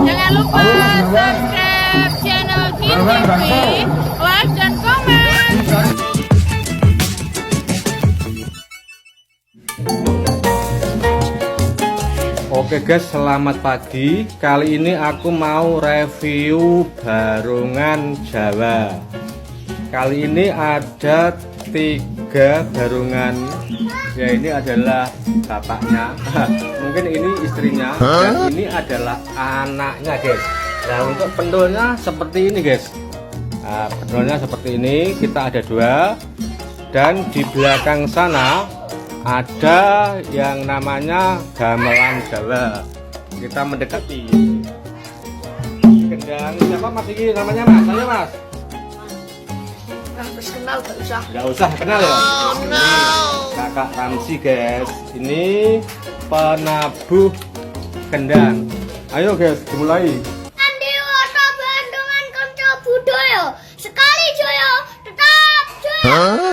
Jangan lupa subscribe channel Kin TV, like dan komen. Oke guys, selamat pagi. Kali ini aku mau review barungan Jawa. Kali ini ada 3 barungan. Ya, ini adalah bapaknya, mungkin ini istrinya, dan ini adalah anaknya guys. Nah, untuk pendulnya seperti ini guys. Nah, pendulnya seperti ini, kita ada 2. Dan di belakang sana ada yang namanya gamelan Jawa. Kita mendekati gendang siapa mas ini namanya mas? Saya mas. Harus kenal gak usah. Nggak usah kenal ya. Kakak Ramsi guys. Ini penabuh gendang. Ayo guys, dimulai. Andi Wasa Bandungan Kanca Budaya sekali jaya tetap jaya.